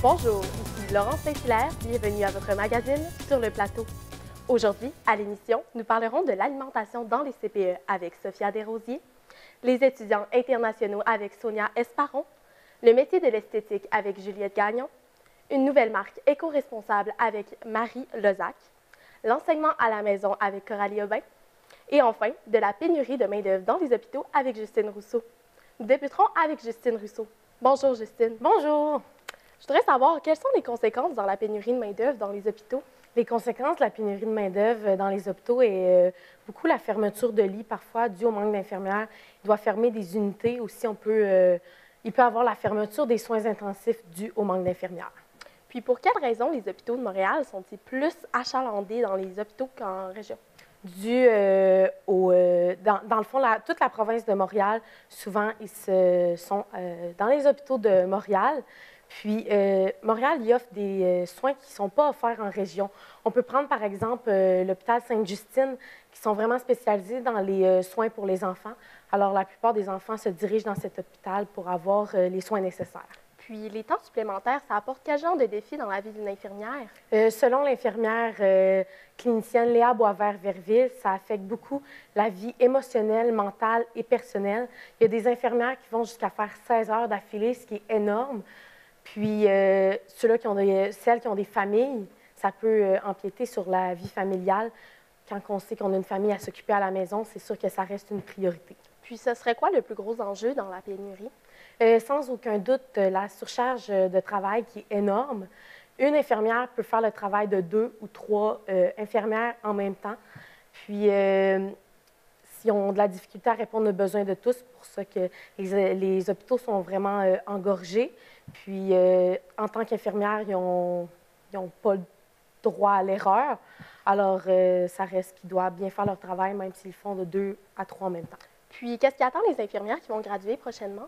Bonjour, ici Laurence Saint-Hilaire, bienvenue à votre magazine Sur le plateau. Aujourd'hui, à l'émission, nous parlerons de l'alimentation dans les CPE avec Sophia Desrosiers, les étudiants internationaux avec Sonia Esparon, le métier de l'esthétique avec Juliette Gagnon, une nouvelle marque éco-responsable avec Marie Lozac, l'enseignement à la maison avec Coralie Aubin, et enfin, de la pénurie de main-d'œuvre dans les hôpitaux avec Justine Rousseau. Nous débuterons avec Justine Rousseau. Bonjour Justine. Bonjour. Je voudrais savoir quelles sont les conséquences dans la pénurie de main-d'œuvre dans les hôpitaux? Les conséquences de la pénurie de main-d'œuvre dans les hôpitaux est beaucoup la fermeture de lits, parfois dû au manque d'infirmières. Il doit fermer des unités aussi. Il peut avoir la fermeture des soins intensifs dû au manque d'infirmières. Puis pour quelles raisons les hôpitaux de Montréal sont-ils plus achalandés dans les hôpitaux qu'en région? Dû dans le fond, toute la province de Montréal, souvent, ils sont dans les hôpitaux de Montréal. Puis, Montréal, il offre des soins qui ne sont pas offerts en région. On peut prendre, par exemple, l'hôpital Sainte-Justine, qui sont vraiment spécialisés dans les soins pour les enfants. Alors, la plupart des enfants se dirigent dans cet hôpital pour avoir les soins nécessaires. Puis, les temps supplémentaires, ça apporte quel genre de défi dans la vie d'une infirmière? Selon l'infirmière clinicienne Léa Boisvert-Verville, ça affecte beaucoup la vie émotionnelle, mentale et personnelle. Il y a des infirmières qui vont jusqu'à faire 16 heures d'affilée, ce qui est énorme. Puis, celles qui ont des familles, ça peut empiéter sur la vie familiale. Quand on sait qu'on a une famille à s'occuper à la maison, c'est sûr que ça reste une priorité. Puis, ce serait quoi le plus gros enjeu dans la pénurie? Sans aucun doute, la surcharge de travail qui est énorme. Une infirmière peut faire le travail de 2 ou 3 infirmières en même temps. Puis, si on a de la difficulté à répondre aux besoins de tous, c'est pour ça que les hôpitaux sont vraiment engorgés. Puis, en tant qu'infirmière, ils n'ont pas le droit à l'erreur. Alors, ça reste qu'ils doivent bien faire leur travail, même s'ils font de 2 à 3 en même temps. Puis, qu'est-ce qui attend les infirmières qui vont graduer prochainement?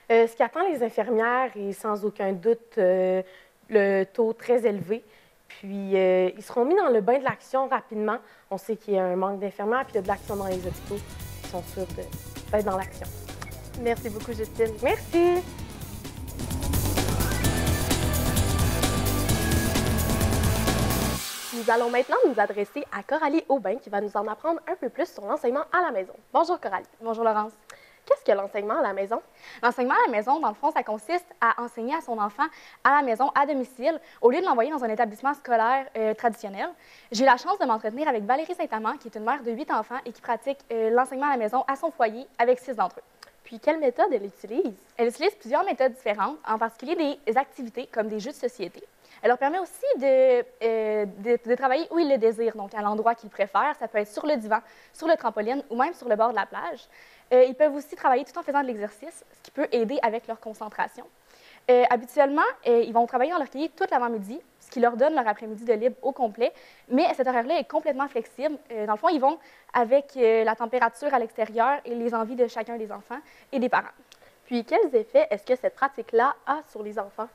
Ce qui attend les infirmières est sans aucun doute le taux très élevé. Puis, ils seront mis dans le bain de l'action rapidement. On sait qu'il y a un manque d'infirmières, puis il y a de l'action dans les hôpitaux. Ils sont sûrs d'être dans l'action. Merci beaucoup, Justine. Merci. Nous allons maintenant nous adresser à Coralie Aubin qui va nous en apprendre un peu plus sur l'enseignement à la maison. Bonjour Coralie. Bonjour Laurence. Qu'est-ce que l'enseignement à la maison? L'enseignement à la maison, dans le fond, ça consiste à enseigner à son enfant à la maison, à domicile, au lieu de l'envoyer dans un établissement scolaire traditionnel. J'ai eu la chance de m'entretenir avec Valérie Saint-Amand, qui est une mère de 8 enfants et qui pratique l'enseignement à la maison à son foyer avec 6 d'entre eux. Puis, quelle méthode elle utilise? Elle utilise plusieurs méthodes différentes, en particulier des activités comme des jeux de société. Elle leur permet aussi de travailler où ils le désirent, donc à l'endroit qu'ils préfèrent. Ça peut être sur le divan, sur le trampoline ou même sur le bord de la plage. Ils peuvent aussi travailler tout en faisant de l'exercice, ce qui peut aider avec leur concentration. Habituellement, ils vont travailler dans leur cahier toute l'avant-midi, ce qui leur donne leur après-midi de libre au complet. Mais cet horaire-là est complètement flexible. Dans le fond, ils vont avec la température à l'extérieur et les envies de chacun des enfants et des parents. Puis, quels effets est-ce que cette pratique-là a sur les enfants?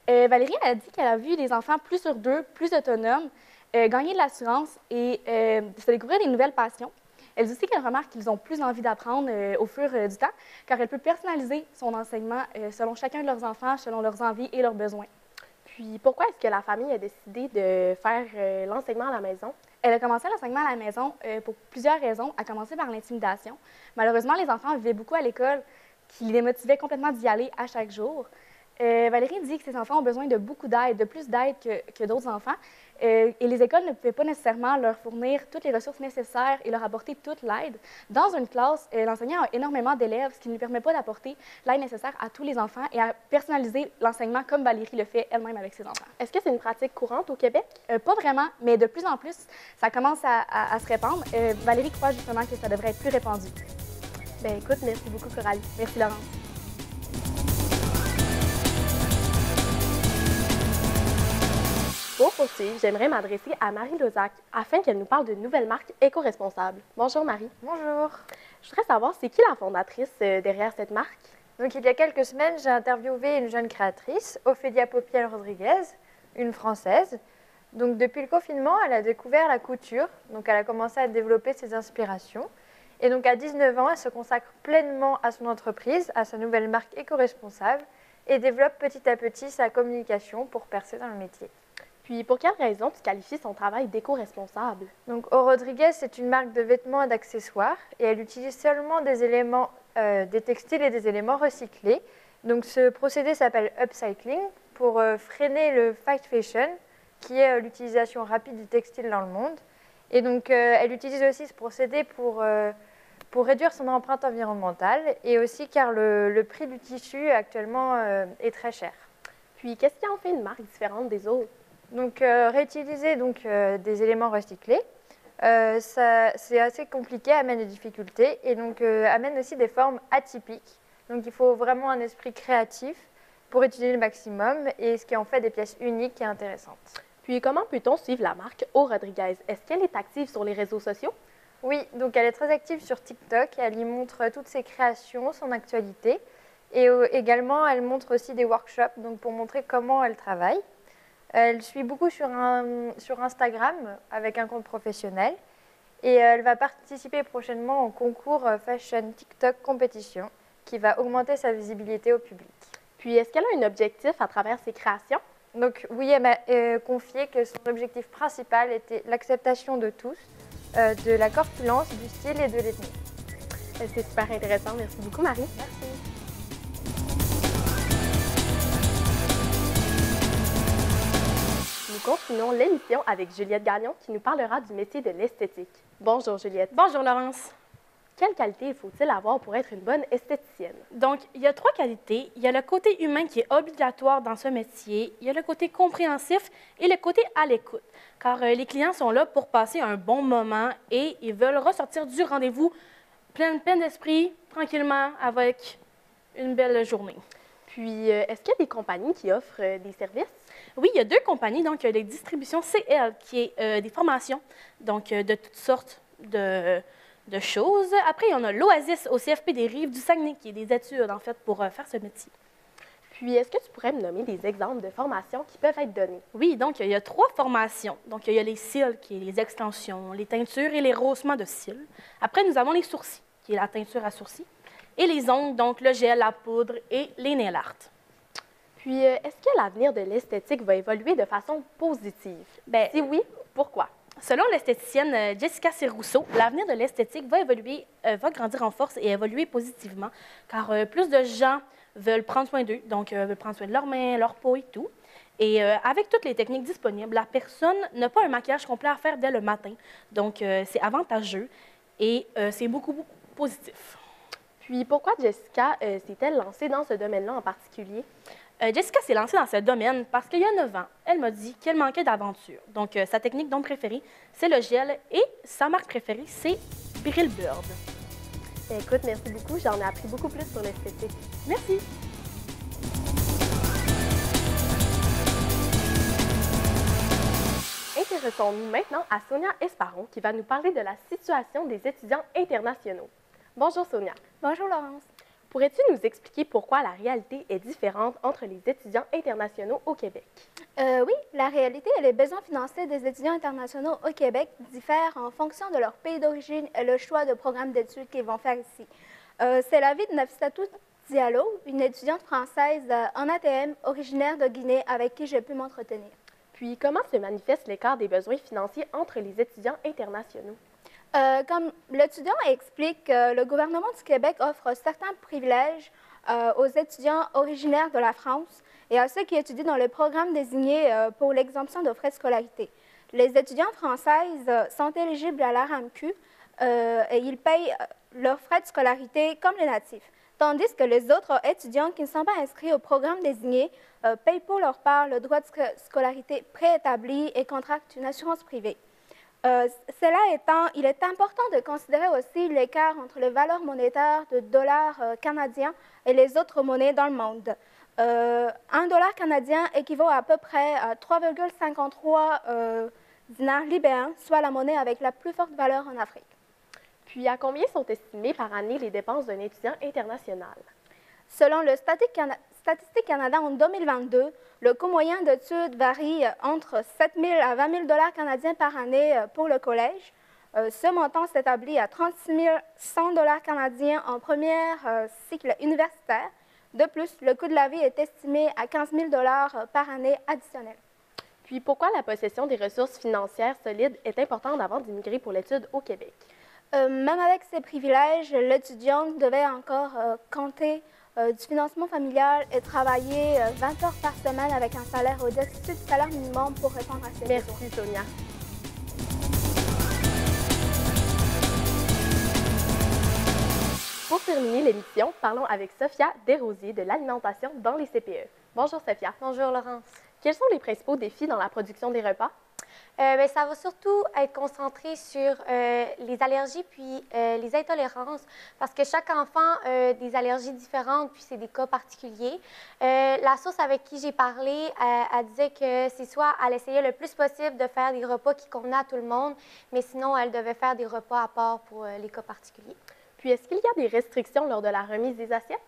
Valérie a dit qu'elle a vu des enfants plus sur deux, plus autonomes, gagner de l'assurance et se découvrir des nouvelles passions. Elle dit aussi qu'elle remarque qu'ils ont plus envie d'apprendre au fur du temps, car elle peut personnaliser son enseignement selon chacun de leurs enfants, selon leurs envies et leurs besoins. Puis, pourquoi est-ce que la famille a décidé de faire l'enseignement à la maison? Elle a commencé l'enseignement à la maison pour plusieurs raisons, à commencer par l'intimidation. Malheureusement, les enfants vivaient beaucoup à l'école, qui les motivaient complètement d'y aller à chaque jour. Valérie dit que ses enfants ont besoin de beaucoup d'aide, de plus d'aide que d'autres enfants. Et les écoles ne pouvaient pas nécessairement leur fournir toutes les ressources nécessaires et leur apporter toute l'aide. Dans une classe, l'enseignant a énormément d'élèves, ce qui ne lui permet pas d'apporter l'aide nécessaire à tous les enfants et à personnaliser l'enseignement comme Valérie le fait elle-même avec ses enfants. Est-ce que c'est une pratique courante au Québec? Pas vraiment, mais de plus en plus, ça commence à se répandre. Valérie croit justement que ça devrait être plus répandu. Bien, écoute, merci beaucoup, Coralie. Merci, Laurence. Pour poursuivre, j'aimerais m'adresser à Marie Lozac afin qu'elle nous parle d'une nouvelle marque éco-responsable. Bonjour Marie. Bonjour. Je voudrais savoir, c'est qui la fondatrice derrière cette marque? Donc, il y a quelques semaines, j'ai interviewé une jeune créatrice, Ophélia Popiel Rodriguez, une Française. Donc, depuis le confinement, elle a découvert la couture. Donc, elle a commencé à développer ses inspirations. Et donc, à 19 ans, elle se consacre pleinement à son entreprise, à sa nouvelle marque éco-responsable, et développe petit à petit sa communication pour percer dans le métier. Puis, pour quelle raison tu qualifies son travail d'éco-responsable? Donc, O Rodriguez, c'est une marque de vêtements et d'accessoires et elle utilise seulement des éléments, des textiles et des éléments recyclés. Donc, ce procédé s'appelle upcycling pour freiner le fast fashion, qui est l'utilisation rapide du textile dans le monde. Et donc, elle utilise aussi ce procédé pour réduire son empreinte environnementale et aussi car le prix du tissu actuellement est très cher. Puis, qu'est-ce qui en fait une marque différente des autres? Donc, réutiliser des éléments recyclés, c'est assez compliqué, amène des difficultés et donc amène aussi des formes atypiques. Donc, il faut vraiment un esprit créatif pour utiliser le maximum et ce qui en fait des pièces uniques et intéressantes. Puis, comment peut-on suivre la marque O Rodriguez? Est-ce qu'elle est active sur les réseaux sociaux? Oui, donc elle est très active sur TikTok, elle y montre toutes ses créations, son actualité et également elle montre aussi des workshops donc pour montrer comment elle travaille. Elle suit beaucoup sur Instagram avec un compte professionnel et elle va participer prochainement au concours Fashion TikTok Competition qui va augmenter sa visibilité au public. Puis, est-ce qu'elle a un objectif à travers ses créations? Donc oui, elle m'a confié que son objectif principal était l'acceptation de tous, de la corpulence, du style et de l'ethnie. C'est super intéressant. Merci beaucoup, Marie. Merci. Nous continuons l'émission avec Juliette Gagnon qui nous parlera du métier de l'esthétique. Bonjour, Juliette. Bonjour Laurence. Quelle qualité faut-il avoir pour être une bonne esthéticienne? Donc, il y a 3 qualités. Il y a le côté humain qui est obligatoire dans ce métier, il y a le côté compréhensif et le côté à l'écoute. Car les clients sont là pour passer un bon moment et ils veulent ressortir du rendez-vous plein d'esprit, tranquillement, avec une belle journée. Puis, est-ce qu'il y a des compagnies qui offrent des services? Oui, il y a 2 compagnies. Donc, il y a les distributions CL, qui est des formations, donc de toutes sortes de choses. Après, il y en a l'Oasis au CFP des Rives du Saguenay, qui est des études, en fait, pour faire ce métier. Puis, est-ce que tu pourrais me nommer des exemples de formations qui peuvent être données? Oui, donc, il y a 3 formations. Donc, il y a les cils, qui est les extensions, les teintures et les rossements de cils. Après, nous avons les sourcils, qui est la teinture à sourcils. Et les ongles, donc le gel, la poudre et les nail art. Puis, est-ce que l'avenir de l'esthétique va évoluer de façon positive? Bien, Si oui, pourquoi? selon l'esthéticienne Jessica Rousseau, l'avenir de l'esthétique va évoluer, va grandir en force et évoluer positivement, car plus de gens veulent prendre soin d'eux, donc veulent prendre soin de leurs mains, leur peau et tout. Et avec toutes les techniques disponibles, la personne n'a pas un maquillage complet à faire dès le matin. Donc, c'est avantageux et c'est beaucoup positif. Puis, pourquoi Jessica s'est-elle lancée dans ce domaine-là en particulier? Jessica s'est lancée dans ce domaine parce qu'il y a 9 ans, elle m'a dit qu'elle manquait d'aventure. Donc, sa technique donc préférée, c'est le gel et sa marque préférée, c'est Biril Bird. Écoute, merci beaucoup. J'en ai appris beaucoup plus sur l'esthétique. Merci. Intéressons-nous maintenant à Sonia Esparon qui va nous parler de la situation des étudiants internationaux. Bonjour Sonia. Bonjour Laurence. Pourrais-tu nous expliquer pourquoi la réalité est différente entre les étudiants internationaux au Québec? Oui, la réalité et les besoins financiers des étudiants internationaux au Québec diffèrent en fonction de leur pays d'origine et le choix de programme d'études qu'ils vont faire ici. C'est l'avis de Nafissatou Diallo, une étudiante française en ATM originaire de Guinée avec qui j'ai pu m'entretenir. Puis, comment se manifeste l'écart des besoins financiers entre les étudiants internationaux? Comme l'étudiant explique, le gouvernement du Québec offre certains privilèges aux étudiants originaires de la France et à ceux qui étudient dans le programme désigné pour l'exemption de frais de scolarité. Les étudiants françaises sont éligibles à la RAMQ et ils payent leurs frais de scolarité comme les natifs, tandis que les autres étudiants qui ne sont pas inscrits au programme désigné payent pour leur part le droit de scolarité préétabli et contractent une assurance privée. Cela étant, il est important de considérer aussi l'écart entre les valeurs monétaires de dollars canadiens et les autres monnaies dans le monde. Un dollar canadien équivaut à peu près à 3,53 dinars libéens, soit la monnaie avec la plus forte valeur en Afrique. Puis, à combien sont estimées par année les dépenses d'un étudiant international? Selon le Statistique Canada en 2022, le coût moyen d'études varie entre 7 000 à 20 000 dollars canadiens par année pour le collège. Ce montant s'établit à 36 100 dollars canadiens en premier cycle universitaire, De plus, le coût de la vie est estimé à 15 000 par année additionnel. Puis pourquoi la possession des ressources financières solides est importante avant d'immigrer pour l'étude au Québec? Même avec ces privilèges, l'étudiant devait encore compter du financement familial et travailler 20 heures par semaine avec un salaire au-dessus du salaire minimum pour répondre à ses besoins. Merci, Sonia. Pour terminer l'émission, parlons avec Sophia Desrosiers de l'alimentation dans les CPE. Bonjour, Sophia. Bonjour Laurence. Quels sont les principaux défis dans la production des repas? Ça va surtout être concentré sur les allergies puis les intolérances parce que chaque enfant a des allergies différentes puis c'est des cas particuliers. La source avec qui j'ai parlé, elle disait que c'est soit elle essayait le plus possible de faire des repas qui convenaient à tout le monde, mais sinon elle devait faire des repas à part pour les cas particuliers. Puis est-ce qu'il y a des restrictions lors de la remise des assiettes?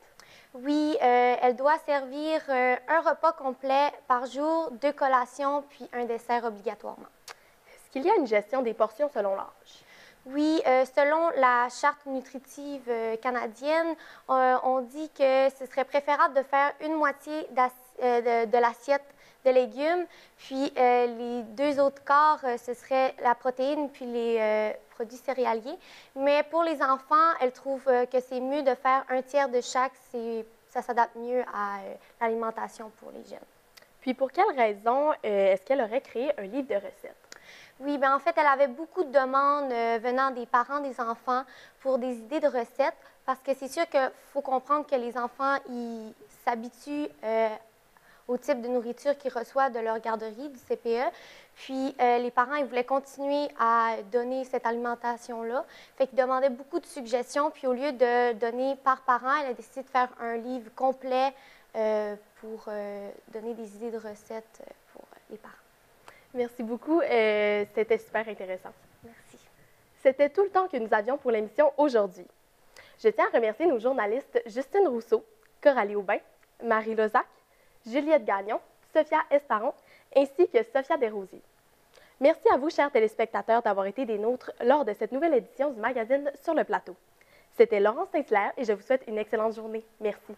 Oui, elle doit servir un repas complet par jour, 2 collations puis un dessert obligatoirement. Est-ce qu'il y a une gestion des portions selon l'âge? Oui, selon la charte nutritive canadienne, on dit que ce serait préférable de faire une moitié de l'assiette de légumes, puis les 2 autres quarts, ce serait la protéine puis les produits céréaliers. Mais pour les enfants, elle trouve que c'est mieux de faire un tiers de chaque, ça s'adapte mieux à l'alimentation pour les jeunes. Puis pour quelle raison est-ce qu'elle aurait créé un livre de recettes? Oui, bien en fait, elle avait beaucoup de demandes venant des parents des enfants pour des idées de recettes parce que c'est sûr qu'il faut comprendre que les enfants, ils s'habituent au type de nourriture qu'ils reçoivent de leur garderie, du CPE. Puis les parents, ils voulaient continuer à donner cette alimentation-là. Fait qu'ils demandaient beaucoup de suggestions. Puis au lieu de donner par parent, elle a décidé de faire un livre complet pour donner des idées de recettes pour les parents. Merci beaucoup. C'était super intéressant. Merci. C'était tout le temps que nous avions pour l'émission aujourd'hui. Je tiens à remercier nos journalistes Justine Rousseau, Coralie Aubin, Marie Lozac, Juliette Gagnon, Sophia Esparon, ainsi que Sophia Desrosiers. Merci à vous, chers téléspectateurs, d'avoir été des nôtres lors de cette nouvelle édition du magazine Sur le plateau. C'était Laurence Saint-Hilaire et je vous souhaite une excellente journée. Merci.